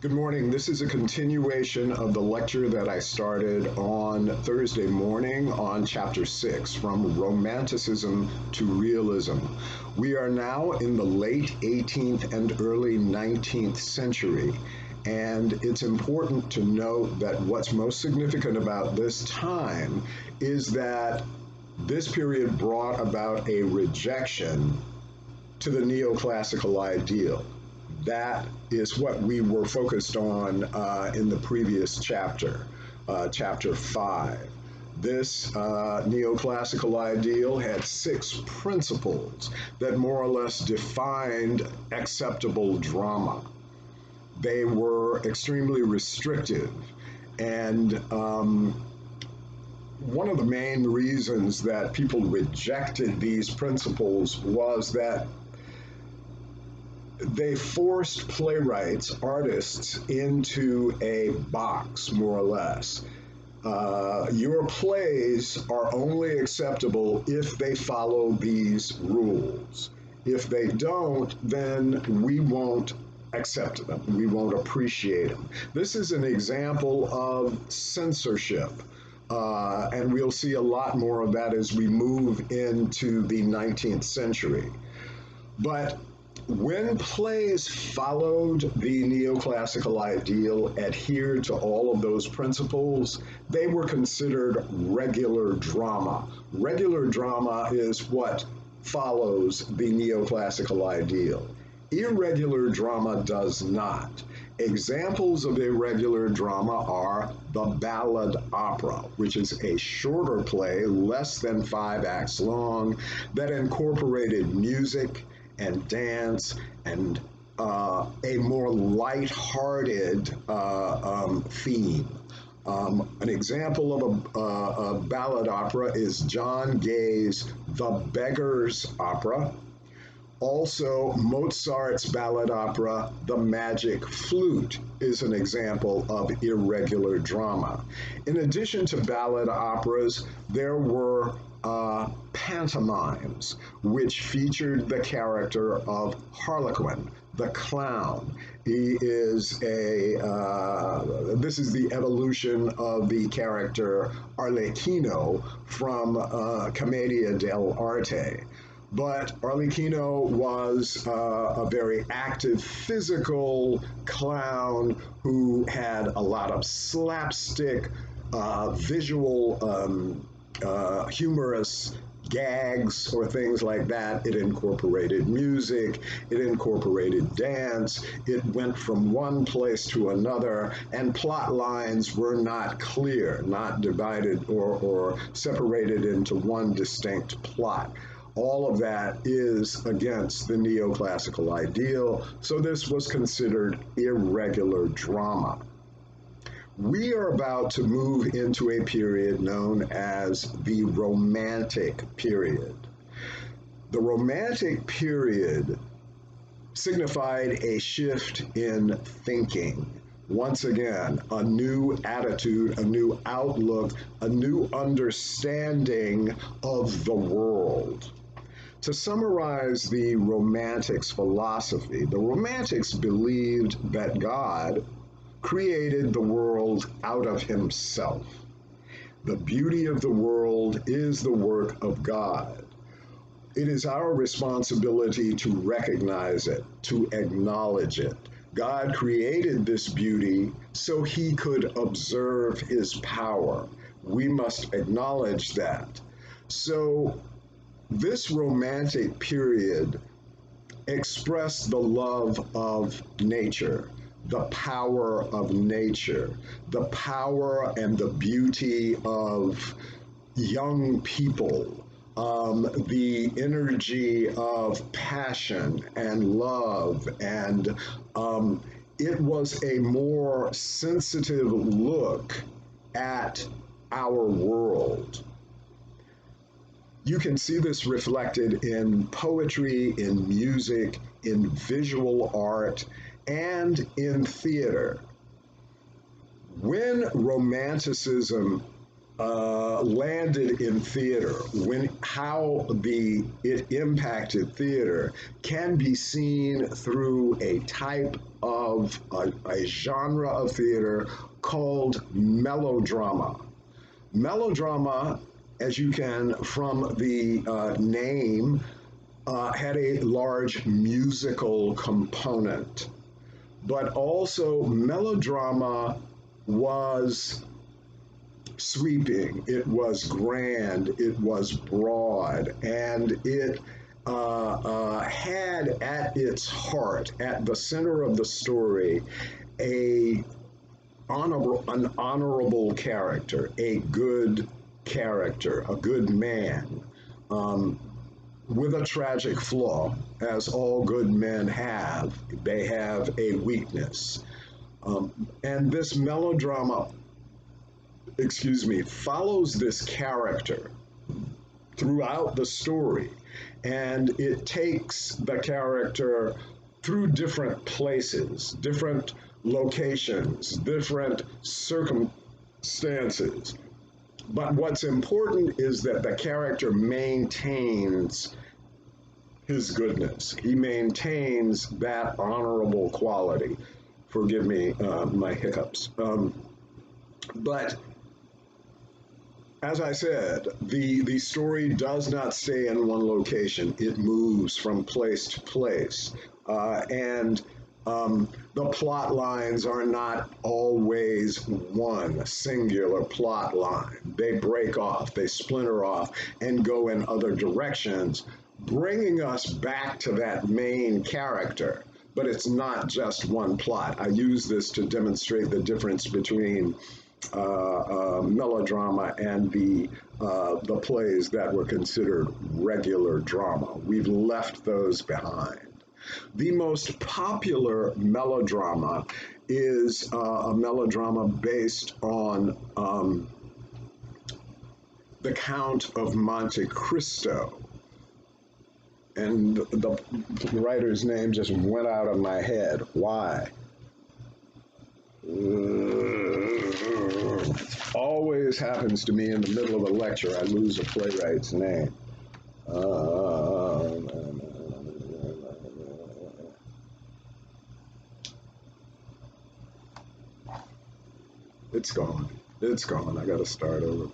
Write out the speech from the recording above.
Good morning. This is a continuation of the lecture that I started on Thursday morning on Chapter 6, From Romanticism to Realism. We are now in the late 18th and early 19th century, and it's important to note that what's most significant about this time is that this period brought about a rejection to the neoclassical ideal. That is what we were focused on in the previous chapter, chapter 5. This neoclassical ideal had 6 principles that more or less defined acceptable drama. They were extremely restrictive, and one of the main reasons that people rejected these principles was that they forced playwrights, artists, into a box, more or less. Your plays are only acceptable if they follow these rules. If they don't, then we won't accept them. We won't appreciate them. This is an example of censorship. And we'll see a lot more of that as we move into the 19th century. But when plays followed the neoclassical ideal, adhered to all of those principles, they were considered regular drama. Regular drama is what follows the neoclassical ideal. Irregular drama does not. Examples of irregular drama are the ballad opera, which is a shorter play, less than 5 acts long, that incorporated music and dance and a more light-hearted theme. An example of a ballad opera is John Gay's The Beggar's Opera. Also, Mozart's ballad opera, The Magic Flute, is an example of irregular drama. In addition to ballad operas, there were pantomimes, which featured the character of Harlequin, the clown. He is this is the evolution of the character Arlecchino from Commedia dell'arte. But Arlecchino was a very active physical clown who had a lot of slapstick, visual, humorous gags or things like that. It incorporated music, it incorporated dance, it went from one place to another, and plot lines were not clear, not divided or separated into one distinct plot. All of that is against the neoclassical ideal, so this was considered irregular drama. We are about to move into a period known as the Romantic period. The Romantic period signified a shift in thinking. Once again, a new attitude, a new outlook, a new understanding of the world. To summarize the Romantics' philosophy, the Romantics believed that God created the world out of himself. The beauty of the world is the work of God. It is our responsibility to recognize it, to acknowledge it. God created this beauty so he could observe his power. We must acknowledge that. So, this Romantic period expressed the love of nature, the power of nature, the power and the beauty of young people, the energy of passion and love, and it was a more sensitive look at our world. You can see this reflected in poetry, in music, in visual art, and in theater. When Romanticism landed in theater, how it impacted theater can be seen through a type of a genre of theater called melodrama. Melodrama, as you can from the name, had a large musical component, but also melodrama was sweeping, it was grand, it was broad, and it had at its heart, at the center of the story, a an honorable character, a good man, um, with a tragic flaw, as all good men have. They have a weakness. And this melodrama, follows this character throughout the story. And it takes the character through different places, different locations, different circumstances. But what's important is that the character maintains his goodness. He maintains that honorable quality. Forgive me my hiccups. But as I said, the story does not stay in one location. It moves from place to place. And the plot lines are not always one singular plot line. They break off, they splinter off, and go in other directions, bringing us back to that main character. But it's not just one plot. I use this to demonstrate the difference between melodrama and the plays that were considered regular drama. We've left those behind. The most popular melodrama is a melodrama based on The Count of Monte Cristo. And the writer's name just went out of my head. Why? Always happens to me in the middle of a lecture. I lose a playwright's name. It's gone. It's gone. I got to start over.